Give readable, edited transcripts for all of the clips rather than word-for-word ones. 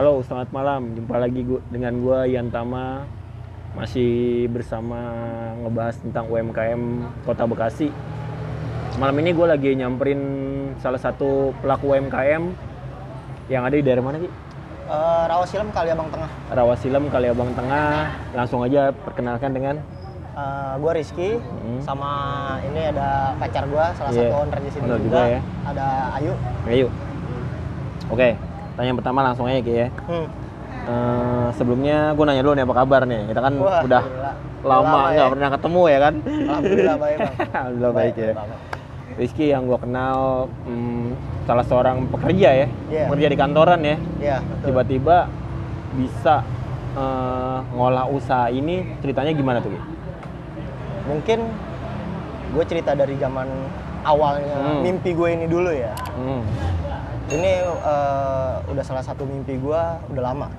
Halo, selamat malam. Jumpa lagi dengan gua Ian Tama. Masih bersama ngebahas tentang UMKM Kota Bekasi. Malam ini gue lagi nyamperin salah satu pelaku UMKM yang ada di daerah mana, Ki? Rawasilem, Kaliabang Tengah. Rawasilem, Kaliabang Tengah. Langsung aja perkenalkan dengan Gue Rizky, sama ini ada pacar gue, salah satu owner di sini juga ya. Ada Ayu. Ayu. Oke, tanya yang pertama langsung aja, Ki ya. Sebelumnya gue nanya dulu nih apa kabar nih. Kita kan udah lama nggak pernah ketemu ya kan. Alhamdulillah baik, Bang. Alhamdulillah baik ya. Rizky yang gue kenal salah seorang pekerja ya, pekerja di kantoran ya. Tiba-tiba bisa ngolah usaha ini, ceritanya gimana tuh, Ki? Mungkin gue cerita dari zaman awalnya mimpi gue ini dulu ya. Ini udah salah satu mimpi gue udah lama.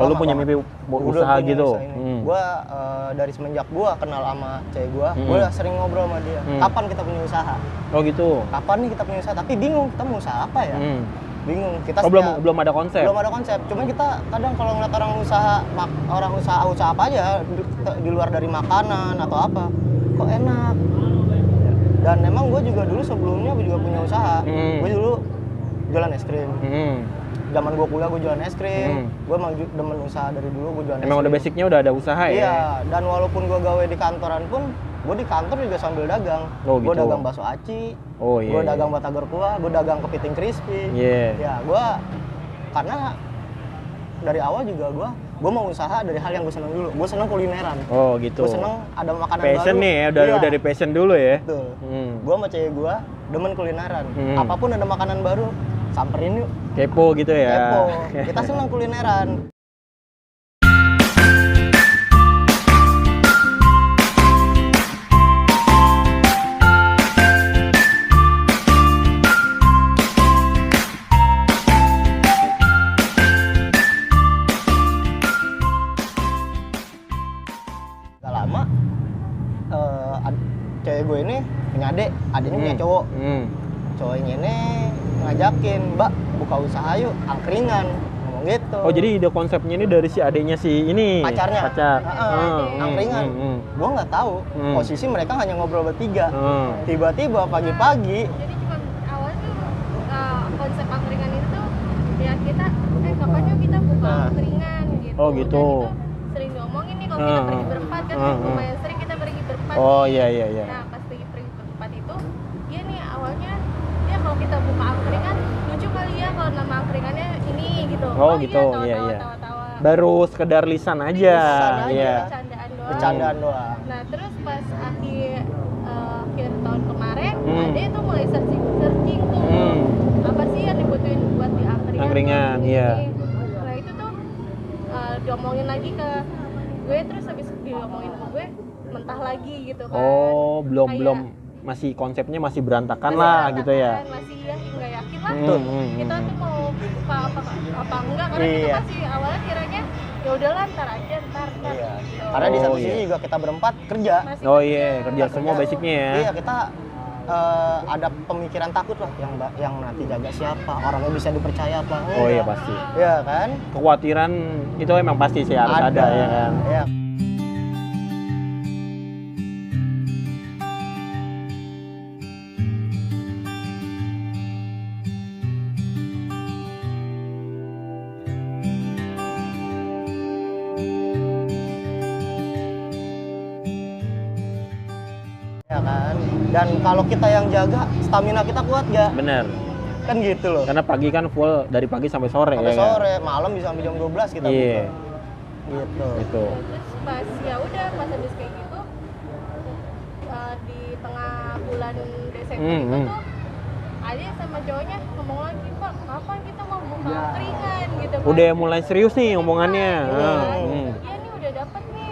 Lu punya mimpi usaha gitu? Gue dari semenjak gue kenal sama cewek gue udah sering ngobrol sama dia. Kapan kita punya usaha? Oh gitu? Kapan nih kita punya usaha? Tapi bingung kita mau usaha apa ya? Bingung. Kita belum ada konsep? Belum ada konsep. Cuma kita kadang kalau ngeliat orang usaha apa aja di luar dari makanan atau apa, kok enak. Dan emang gue juga dulu sebelumnya gue juga punya usaha. Gue dulu jualan es krim. Zaman gue kuliah gue jualan es krim. Gue emang demen usaha dari dulu, gue jualan es krim. Emang udah basicnya udah ada usaha ya? Iya, dan walaupun gue gawe di kantoran pun, gue di kantor juga sambil dagang. Gue dagang bakso aci, gue dagang batagor kuah, gue dagang kepiting crispy. Ya, gue karena dari awal juga gue mau usaha dari hal yang gue seneng dulu. Gue seneng kulineran. Oh gitu. Gue seneng ada makanan passion baru. Nih ya, udah dari passion dulu ya. Betul. Gue sama cewek gue demen kulineran. Apapun ada makanan baru, samperin yuk. Kepo gitu ya. Kepo. Kita seneng kulineran. Gak lama, cewek gue ini punya adiknya punya cowok. Cowoknya ini ngajakin, Mbak buka usaha yuk, angkringan, ngomong gitu. Oh jadi ide konsepnya ini dari si adiknya si ini? Pacarnya. Pacar. Angkringan. Gue nggak tahu, posisi mereka hanya ngobrol bertiga. Tiba-tiba pagi-pagi. Jadi cuma awalnya tuh konsep angkringan itu ya kita, kapan yuk kita buka angkringan gitu. Oh gitu. Dan itu sering diomongin nih kalau kita pergi berempat kan, lumayan sering kita pergi berempat. Oh iya. Nah pas pergi berempat itu, dia nih awalnya ya kalau kita buka angkringan lucu kali ya kalau nama angkringannya ini gitu. Oh gitu, iya. Tawa-tawa. Baru sekedar lisan aja. Bercandaan doang. Nah terus pas akhir tahun kemarin, Ade tuh mulai searching tuh apa sih yang dibutuhin buat di angkringan. Iya. Nah itu tuh diomongin lagi ke gue, terus habis diomongin ke gue mentah lagi gitu kan. Oh belum masih konsepnya masih berantakan lah gitu ya. Masih ya nggak yakin lah kita tuh mau buka apa enggak, karena kita masih awalnya kiranya ya udahlah ntar aja ntar. Gitu. Karena di satu sisi juga kita berempat kerja. Kerja semua basicnya ya. Iya, kita ada pemikiran takut lah yang nanti jaga siapa, orangnya bisa dipercaya apa enggak. Oh iya pasti. Iya kan? Kekhawatiran itu emang pasti sih harus ada ya kan. Iya. Ya kan? Dan kalau kita yang jaga, stamina kita kuat gak? Bener. Kan gitu loh. Karena pagi kan full dari pagi sampai sore sampai ya sore, kan? malam bisa sampai jam 12 kita buka. Gitu. Terus pas pas habis kayak gitu di tengah bulan Desember itu tuh Ade sama cowoknya ngomong lagi, Pak kapan kita mau buka angkringan gitu kan. Udah mulai serius nih omongannya. Iya nih udah dapet nih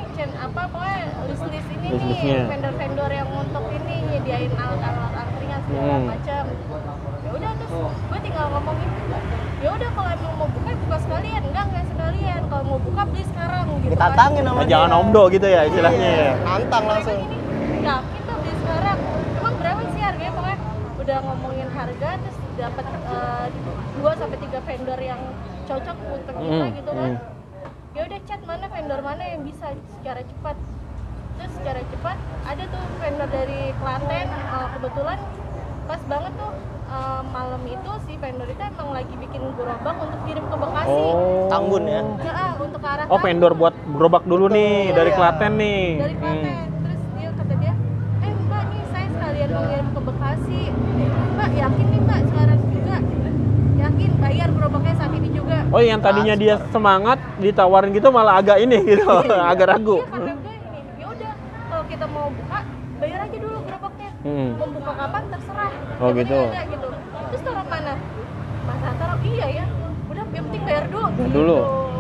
pokoknya list ini nih vendor-vendor yang untuk ini nyediain alat-alat angkringan segala macam. Ya udah terus gue tinggal ngomongin, ya udah kalau emang mau buka sekalian, enggak sekalian, kalau mau buka beli sekarang gitu. Ditantangin sama dia. Jangan omdo gitu ya istilahnya. Nantang langsung. Yakin tuh beli sekarang. Emang berapa sih harganya? Pokoknya udah ngomongin harga terus dapat 2 sampai 3 vendor yang cocok untuk kita gitu kan. Ya udah chat mana vendor mana yang bisa secara cepat. Terus secara cepat ada tuh vendor dari Klaten, kebetulan pas banget tuh malam itu si vendor itu emang lagi bikin gerobak untuk kirim ke Bekasi. Tambun ya. Ya, untuk ke arah Oh, vendor buat gerobak dulu nih dari Iya. Klaten nih. dari Klaten. Terus dia kata dia, Mbak nih saya sekalian mau ngirim ke Bekasi. Mbak yakin nih Mbak sekarang juga? Yakin bayar gerobaknya saat ini juga. Oh, yang tadinya dia semangat ditawarin gitu malah agak ini gitu, agak ragu. Iya kata gue ini, ya udah kalau kita mau buka bayar aja dulu gerobaknya. Mau buka kapan terserah. Oh, Yang gitu. penting ada gitu. Terus taruh mana? Mas taruh iya ya. Udah yang penting bayar dulu. Dulu.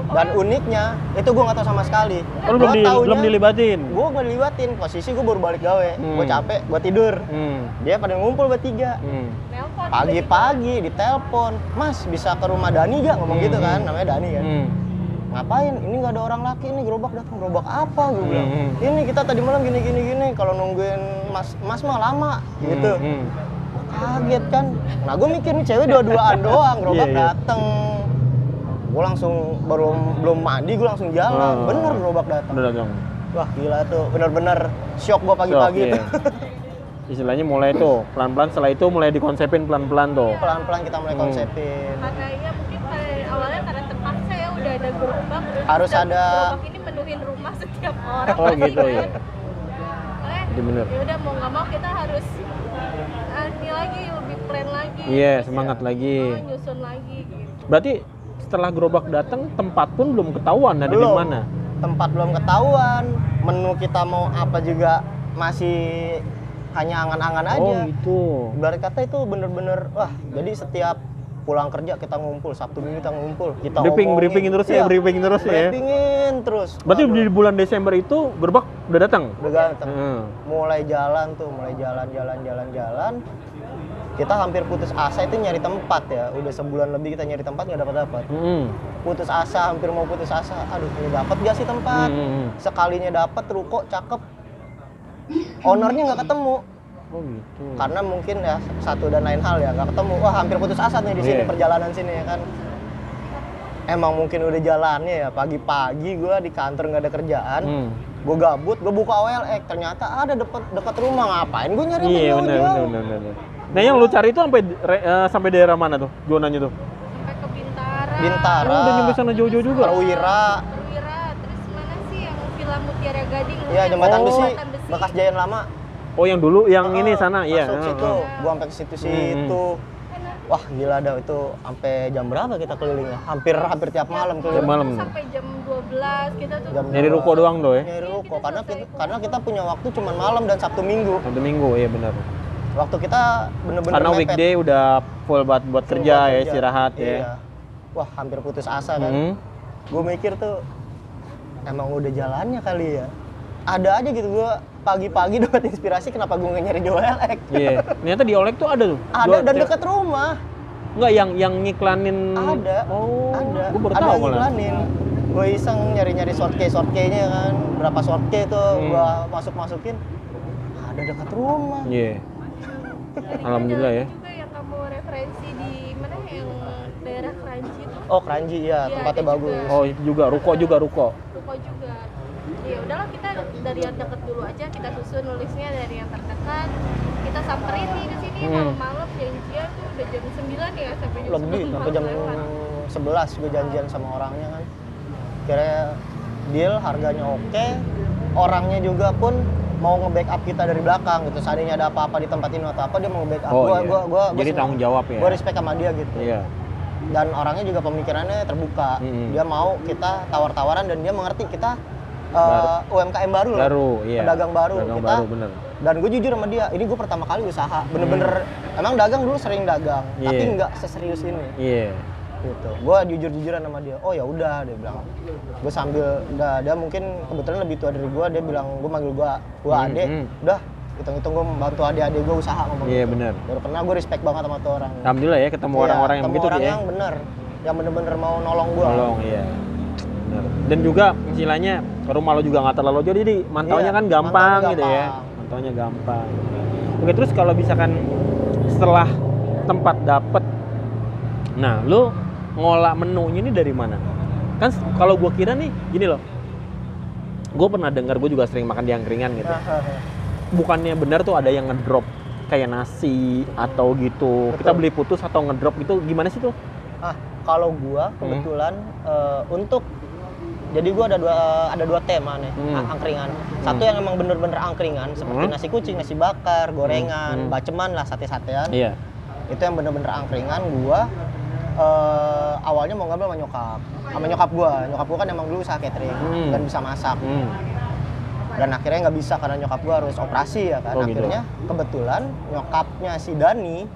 Dan uniknya itu gue nggak tahu sama sekali. Oh, lu belum dilibatin. Gue nggak dilibatin. Posisi gue baru balik gawe. Gue capek, gue tidur. Dia pada ngumpul bertiga. Nelpon Pagi-pagi ditelepon, Mas bisa ke rumah Dani gak? Ngomong gitu kan, namanya Dani kan. Ngapain? Ini nggak ada orang laki, ini gerobak datang. Gerobak apa? Gue bilang. Ini kita tadi malam gini. Kalau nungguin Mas mah lama gitu. Kaget kan. Nah gue mikir nih cewek dua-duaan doang, gerobak dateng. Gue langsung belum mandi, gue langsung jalan. Bener gerobak datang. Udah datang. Wah gila tuh, bener-bener shock gue pagi-pagi Shock, tuh. Istilahnya mulai tuh pelan-pelan, setelah itu mulai dikonsepin pelan-pelan tuh. Pelan-pelan kita mulai konsepin. Karena ya mungkin awalnya karena terpaksa ya udah ada gerobak. Harus ada. Gerobak ini menuhin rumah setiap orang. Oh gitu ya. Jadi bener. Ya udah mau nggak mau kita harus ini lagi lebih plan lagi. Iya, semangat lagi. Nyusun lagi gitu. Berarti setelah gerobak datang, tempat pun belum ketahuan ada di mana. Tempat belum ketahuan, menu kita mau apa juga masih hanya angan-angan aja. Oh gitu. Ibarat kata itu bener-bener, wah jadi setiap pulang kerja kita ngumpul, Sabtu Minggu kita ngumpul, kita Briefing terus ya, briefing terus ya. Briefingin terus. Berarti di bulan Desember itu gerobak udah datang? Udah ganteng. Mulai jalan tuh, jalan. Kita hampir putus asa itu nyari tempat ya. Udah sebulan lebih kita nyari tempat nggak dapat. Putus asa, hampir mau putus asa. Aduh, ini dapat gak sih tempat? Sekalinya dapat ruko cakep. Ownernya nggak ketemu. Oh gitu. Karena mungkin ya satu dan lain hal ya nggak ketemu. Wah, hampir putus asa nih di sini perjalanan sini ya kan. Emang mungkin udah jalannya ya pagi-pagi gue di kantor nggak ada kerjaan. Gue gabut, gue buka OLX, ternyata ada dekat rumah. Ngapain gue nyari jauh-jauh? Bener. Nah yang lu cari itu sampai daerah mana tuh? Zonanya tuh? Sampai ke Bintara. Bintara. Udah nyampe sana jauh-jauh juga. Perwira. Terus mana sih yang Villa Mutiara Gading? Iya, jembatan besi, Jembatan besi. bekas Jayan lama. Oh yang dulu, yang ini sana, iya. Masuk situ, gua sampai ke situ. Wah gila dah itu sampai jam berapa kita kelilingnya? Hampir tiap malam keliling. Malam. Sampai jam 12 kita tuh. Nyari ruko doang tuh ya? Nyari ruko karena kita punya waktu cuma malam dan Sabtu Minggu. Sabtu Minggu, iya benar. Waktu kita bener-bener Karena mepet. weekday udah full buat kerja ya, istirahat Iya. ya. Wah hampir putus asa kan. Gue mikir tuh emang udah jalannya kali ya. Ada aja gitu gue pagi-pagi dapat inspirasi kenapa gue nggak nyari di OLX. Iya. Ternyata di OLX tuh ada tuh. Ada dan dekat rumah. Enggak yang ngiklanin. Ada. Oh. Ada. Gue baru Ada tahu yang malah. ngiklanin. Gue iseng nyari-nyari short-key-nya kan. Berapa short-key tuh gue masukin. Ada dekat rumah. Iya. Alhamdulillah ya. Juga yang kamu referensi di mana yang daerah Kranji tuh. Oh Kranji ya, tempatnya ada bagus. juga. Oh itu juga, ruko. Ruko juga. Ya udahlah kita dari yang deket dulu aja, kita susun nulisnya dari yang terdekat. Kita samperin nih ke sini malam-malam janjian tuh udah jam 9 ya sampai jam Lebih 11 sampai jam lewat. 11 gue janjian sama orangnya kan. Kira deal, harganya oke. Orangnya juga pun mau nge-backup kita dari belakang gitu. Seandainya ada apa-apa di tempat ini atau apa dia mau nge-backup. Gua Jadi tanggung jawab ya. Gue respect sama dia gitu. Iya. Dan orangnya juga pemikirannya terbuka. Dia mau kita tawar-tawaran dan dia mengerti kita UMKM baru loh. Iya. Pedagang baru. Pedagang Kita, baru, bener. Dan gue jujur sama dia, ini gue pertama kali usaha. Bener-bener, emang dagang dulu sering dagang, tapi nggak seserius ini. Iya. Gitu. Gue jujur-jujuran sama dia. Oh ya udah, dia bilang. Gue sambil, dia mungkin kebetulan lebih tua dari gue, dia bilang gue manggil gue adek. Udah, hitung-hitung gue membantu adik-adik gue usaha ngomong. Iya gitu. benar. Baru pernah gue respect banget sama tuh orang. Alhamdulillah ya ketemu orang-orang yang begitu orang ya. yang bener, yang bener-bener mau nolong gue. Tolong, iya. Benar. Dan juga istilahnya rumah lo juga nggak terlalu jauh, jadi mantaunya kan gampang gitu ya. Mantaunya gampang. Oke, terus kalau misalkan setelah tempat dapet, nah lo ngolah menunya ini dari mana? Kan kalau gue kira nih gini loh, gue pernah dengar, gue juga sering makan di angkringan gitu. Bukannya benar tuh ada yang ngedrop kayak nasi atau gitu. Betul. Kita beli putus atau ngedrop gitu, gimana sih tuh? Kalau gua kebetulan untuk jadi gua ada dua tema nih angkringan. Satu yang emang bener-bener angkringan seperti nasi kucing, nasi bakar, gorengan, baceman lah, sate-satean. Iya. Itu yang bener-bener angkringan. Gua awalnya mau ngambil sama nyokap gua. Nyokap gua kan emang dulu usaha catering dan bisa masak. Dan akhirnya nggak bisa karena nyokap gua harus operasi ya kan. Akhirnya kebetulan nyokapnya si Dani,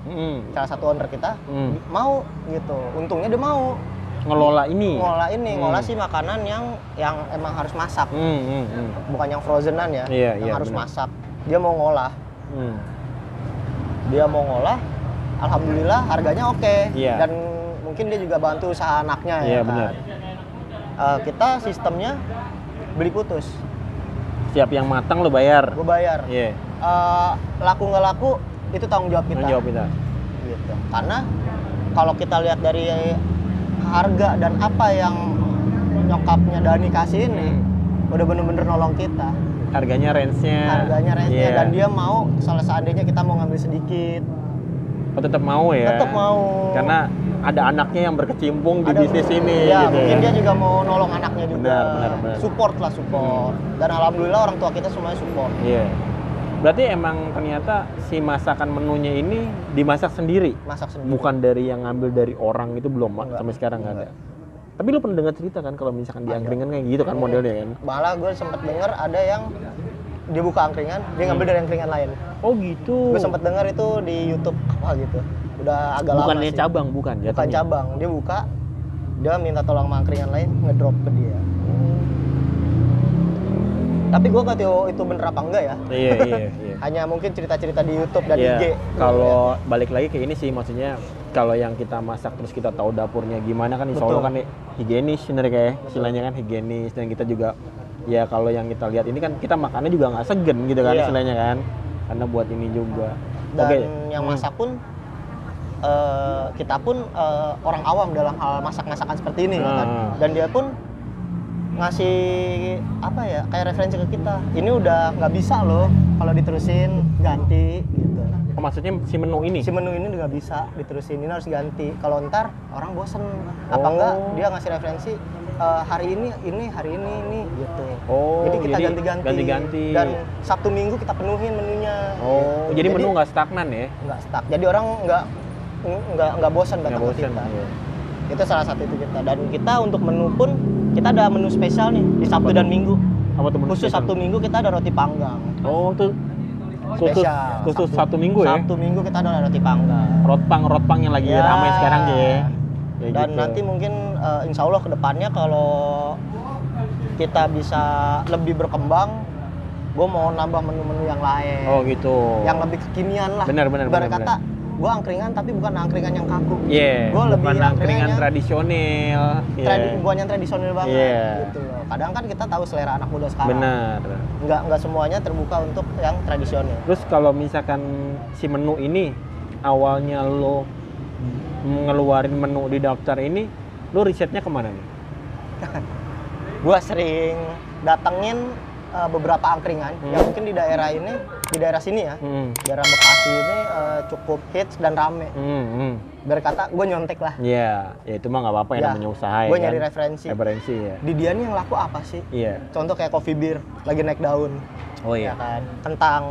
salah satu owner kita, mau gitu. Untungnya dia mau Ngelola ini. ngolah sih makanan yang emang harus masak. Bukan yang frozenan ya, yang harus bener. masak. Dia mau ngolah. Dia mau ngolah. Alhamdulillah harganya oke. Iya. Dan mungkin dia juga bantu usaha anaknya ya kan. Benar. Kita sistemnya beli putus. Siap yang matang lo bayar. Gue bayar. Iya. Laku nggak laku itu tanggung jawab kita. Tanggung jawab kita. Gitu. Karena kalau kita lihat dari harga dan apa yang nyokapnya Dani kasih ini, udah bener-bener nolong kita. Harganya range-nya. Iya. Dan dia mau seandainya kita mau ngambil sedikit. Oh, tetap mau ya? Tetap mau. Karena ada anaknya yang berkecimpung di bisnis ini. Ya, gitu mungkin dia juga mau nolong anaknya juga. Benar. Support. Dan alhamdulillah orang tua kita semuanya support. Iya. Berarti emang ternyata si masakan menunya ini dimasak sendiri? Masak sendiri. Bukan dari yang ngambil dari orang itu belum, Enggak. sampai sekarang nggak ada. Tapi lu pernah dengar cerita kan kalau misalkan di angkringan kayak gitu kan modelnya kan? Malah gue sempet denger ada yang dia buka angkringan, dia ngambil dari angkringan lain. Oh gitu. Gue sempet denger itu di YouTube apa gitu. Udah agak lama Bukannya sih. cabang, bukan? Bukan jatuhnya? cabang, dia buka, dia minta tolong sama angkringan lain, ngedrop ke dia. Tapi gue gak tahu itu bener apa enggak ya. Iya. Hanya mungkin cerita-cerita di YouTube dan Iya. IG. Kalau balik lagi ke ini sih, maksudnya kalau yang kita masak terus kita tahu dapurnya gimana kan, insya Allah Betul. kan higienis sebenarnya kayak istilahnya kan higienis, dan kita juga ya kalau yang kita lihat ini kan kita makannya juga nggak segen gitu kan, Iya. istilahnya kan, karena buat ini juga. Dan Oke. yang masak pun kita pun orang awam dalam hal masak-masakan seperti ini ya kan. Dan dia pun ngasih apa ya, kayak referensi ke kita. Ini udah nggak bisa loh kalau diterusin, ganti gitu. Oh, maksudnya si menu ini? Si menu ini nggak bisa diterusin, ini harus ganti. Kalau ntar orang bosen, apa Oh. enggak dia ngasih referensi hari ini gitu. Oh, Jadi kita jadi ganti-ganti. Dan Sabtu Minggu kita penuhin menunya. Oh, gitu. jadi menu nggak stagnan ya? Nggak stuck. Jadi orang nggak bosan Nggak datang ke bosan. kita. Iya. Itu salah satu itu kita. Dan kita untuk menu pun kita ada menu spesial nih di Sabtu dan Minggu. Apa tuh menu Khusus spesial? Sabtu Minggu kita ada roti panggang. Oh, tuh Spesial. khusus Sabtu Minggu ya? Sabtu Minggu kita ada roti panggang. Rotpang yang lagi Ya. ramai sekarang ya. Kayak Dan gitu. nanti mungkin insya Allah kedepannya kalau kita bisa lebih berkembang, gue mau nambah menu-menu yang lain. Oh gitu. Yang lebih kekinian lah. Benar. Ibarat kata, gue angkringan tapi bukan angkringan yang kaku. Iya. Gue lebih Bukan angkringan angkringannya tradisional. Iya. bukan yang tradisional banget Iya. gitu loh. Kadang kan kita tahu selera anak muda sekarang. Benar. Nggak semuanya terbuka untuk yang tradisional. Terus kalau misalkan si menu ini awalnya lo ngeluarin menu di daftar ini, lo risetnya kemana nih? Gue sering datengin beberapa angkringan yang mungkin di daerah sini ya, daerah Bekasi ini cukup hits dan rame. Berkata gue nyontek lah. Iya, ya itu mah nggak apa-apa ya, namanya usaha ya. Gue kan? nyari referensi. Referensi ya. Di dia nih yang laku apa sih? Iya. Contoh kayak coffee beer lagi naik daun. Oh Ya iya. kan, kentang,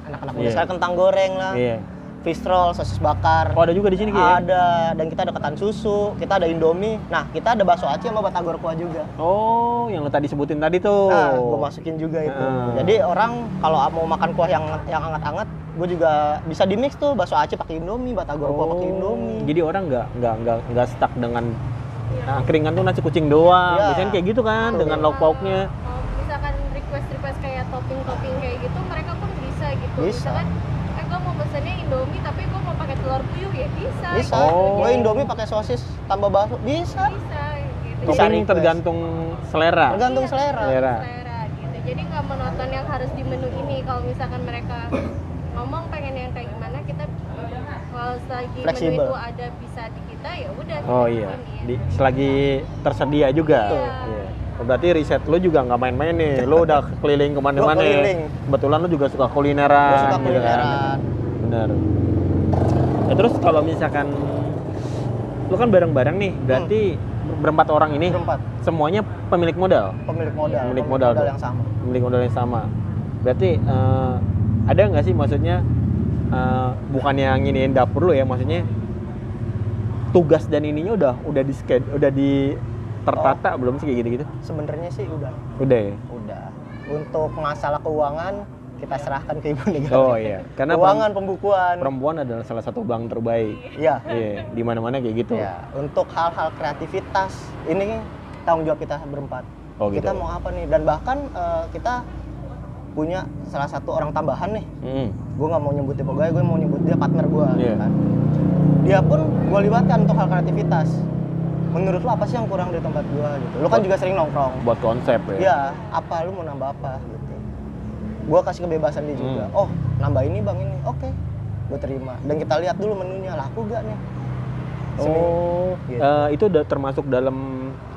anak-anak muda Iya. sekarang kentang goreng lah, Iya. fish roll, sosis bakar. Oh ada juga di sini kayak. Ada, dan kita ada ketan susu, kita ada Indomie. Nah, kita ada bakso aci sama batagor kuah juga. Oh, yang lo tadi sebutin tadi tuh. Nah, gue masukin juga itu. Jadi orang kalau mau makan kuah yang hangat-hangat, gue juga bisa di mix tuh bakso aci pakai Indomie, batagor kuah pakai Indomie. Jadi orang nggak stuck dengan angkringan tuh nasi kucing doang. Iya. Biasanya kayak gitu kan, Betul. dengan lauk pauknya. Kalau misalkan request kayak topping kayak gitu, mereka pun bisa gitu. Bisa. Misalkan, gue mau pesennya Indomie tapi gue mau pakai telur puyuh ya bisa. Bisa. gitu. Oh. Gue Indomie pakai sosis tambah bakso, bisa. Bisa gitu. Bisa Topping request. tergantung selera. Tergantung Iya, selera. Selera. selera gitu. Jadi nggak monoton yang harus di menu ini kalau misalkan mereka ngomong pengen yang kayak gimana, kita kalau selagi menu Fleksibel. itu ada bisa di kita ya udah. Oh kita iya, bikinin. selagi tersedia juga. Iya. Iya. Oh, berarti riset lo juga nggak main-main nih, lo udah keliling kemana-mana. Gua keliling. Kebetulan lo juga suka kulineran. Gue suka gitu kan. kulineran. Bener. Nah, terus kalau misalkan lo kan bareng-bareng nih, berarti berempat orang ini Berempat. semuanya pemilik modal. Pemilik modal. Pemilik modal tuh. yang sama. Pemilik modal yang sama. Berarti ada nggak sih maksudnya bukannya nginiin dapur lo ya, maksudnya tugas dan ininya udah di tertata belum sih kayak gitu-gitu? Sebenarnya sih udah. Udah ya. Udah. Untuk masalah keuangan kita serahkan ke Ibu Negara. Oh iya, karena Keuangan pembukuan. perempuan adalah salah satu bank terbaik. Iya. Iya, di mana-mana kayak gitu. Ya, untuk hal-hal kreativitas ini tanggung jawab kita berempat. Oh, gitu. Kita mau apa nih? Dan bahkan kita punya salah satu orang tambahan nih. Gue nggak mau nyebut dia pegawai, gue mau nyebut dia partner gue. Iya. Kan? Dia pun gue libatkan untuk hal kreativitas. Menurut lo apa sih yang kurang di tempat gue gitu? Lo kan juga sering nongkrong. Buat konsep ya. Iya, apa lu mau nambah apa gitu. Gue kasih kebebasan dia juga. Oh, nambah ini bang ini, oke, gue terima. Dan kita lihat dulu menunya laku gak nih. Oh, Gitu. itu udah termasuk dalam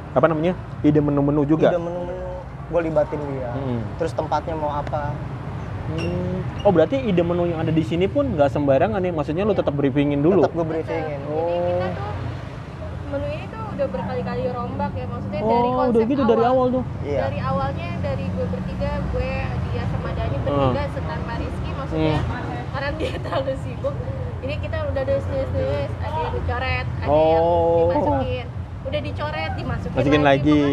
apa namanya ide menu-menu juga. Ide menu-menu gue libatin dia. Terus tempatnya mau apa? Oh berarti ide menu yang ada di sini pun nggak sembarangan nih, maksudnya lu tetap briefingin dulu. Tetap gue briefingin. Jadi kita tuh menu ini tuh udah berkali-kali rombak ya, maksudnya dari Oh konsep udah gitu dari awal tuh. Iya. Dari awalnya dari gue bertiga, gue, dia sama Dani bertiga tanpa Rizky, maksudnya karena dia terlalu sibuk. Jadi kita udah nulis, ada yang dicoret, ada yang dimasukin, udah dicoret, dimasukin lagi.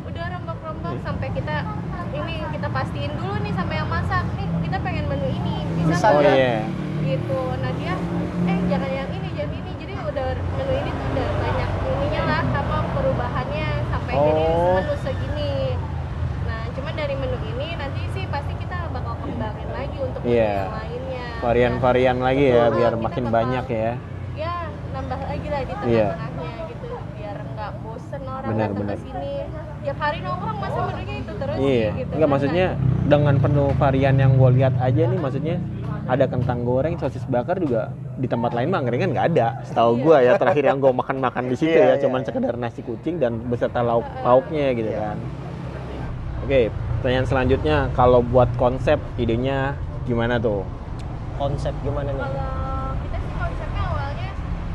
Udah rombak-rombak sampai kita pastiin dulu nih sampai yang masak, nih kita pengen menu ini, bisa Oh nggak? iya. Gitu. Nah dia, jangan yang ini, jangan ini. Jadi udah menu ini tuh udah banyak ininya lah, apa perubahannya sampai jadi menu segini. Nah cuman dari menu ini nanti sih pasti kita bakal kembangin lagi untuk menu yang lainnya. Varian-varian lagi ya, Betul, biar kita makin bakal- banyak ya. Ya nambah lagi lah di Iya. tengah-tengahnya gitu, biar nggak bosen orang Benar, datang benar. ke sini. Tiap hari nongkrong masa menunya itu terus Iya, gitu. enggak kan. maksudnya dengan penuh varian yang gue lihat aja nih, maksudnya ada kentang goreng, sosis bakar juga di tempat lain mah angkringan nggak ada. Setahu gue ya, terakhir yang gue makan di situ Iya, ya, cuman sekedar nasi kucing dan beserta lauk-lauknya gitu kan. Oke, pertanyaan selanjutnya, kalau buat konsep idenya gimana tuh? Konsep gimana nih? Kalau kita sih konsepnya awalnya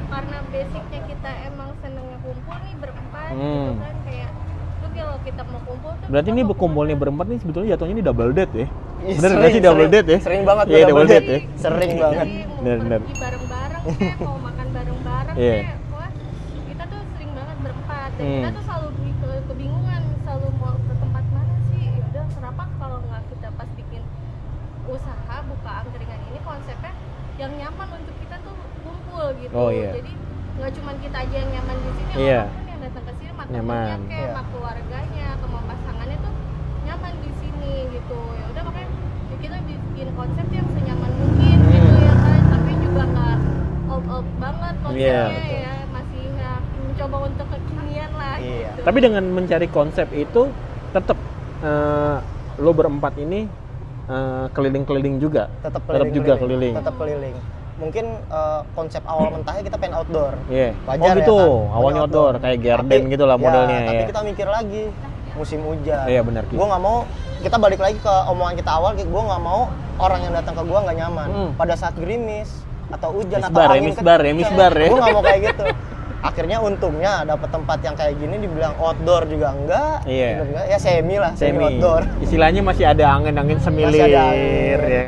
karena basicnya kita emang senengnya kumpul nih berempat gitu kan, kayak lu kalau kita mau kumpul tuh Berarti kita ini mau berkumpulnya berempat nih sebetulnya jatuhnya ini double date ya? Ih, Bener nggak sih double date ya? Sering banget Iya, gua double date ya? Sering banget. mau Bener. pergi bareng-bareng kayak mau makan bareng-bareng Iya. kayak wah kita tuh sering banget berempat dan Hmm. kita tuh selalu kebingungan selalu mau ke tempat mana sih. Ya udah kenapa kalau nggak kita pas bikin usaha buka angkringan ini konsepnya yang nyaman untuk kita tuh kumpul gitu. Oh, iya. Jadi nggak cuma kita aja yang nyaman di sini, Iya. orang pun yang datang ke sini mak Nyaman. temennya kayak Iya. mak keluarganya atau mau pasangannya tuh nyaman di sini gitu. Ya udah makanya ya kita bikin konsep yang senyaman mungkin gitu ya kan, tapi juga nggak old banget konsepnya Iya, ya, masih ya, mencoba untuk kekinian lah Iya. gitu. Tapi dengan mencari konsep itu tetap lo berempat ini keliling-keliling juga. Tetap juga keliling. Tetap keliling. Mungkin konsep awal mentahnya kita pengen outdoor. Iya. Wajar Oh ya gitu. kan? Awalnya Maunya outdoor kayak garden gitu lah modelnya Tapi ya. kita mikir lagi musim hujan. Iya, benar, Ki. Gue nggak mau, kita balik lagi ke omongan kita awal. Gue nggak mau orang yang datang ke gue nggak nyaman pada saat gerimis atau hujan atau Misbar ya, angin misbar ya. Gue nggak mau kayak gitu. Akhirnya untungnya dapat tempat yang kayak gini, dibilang outdoor juga enggak. Iya. Indoor juga, ya semi lah, semi outdoor. Istilahnya masih ada angin-angin semilir Masih ada angin. ya.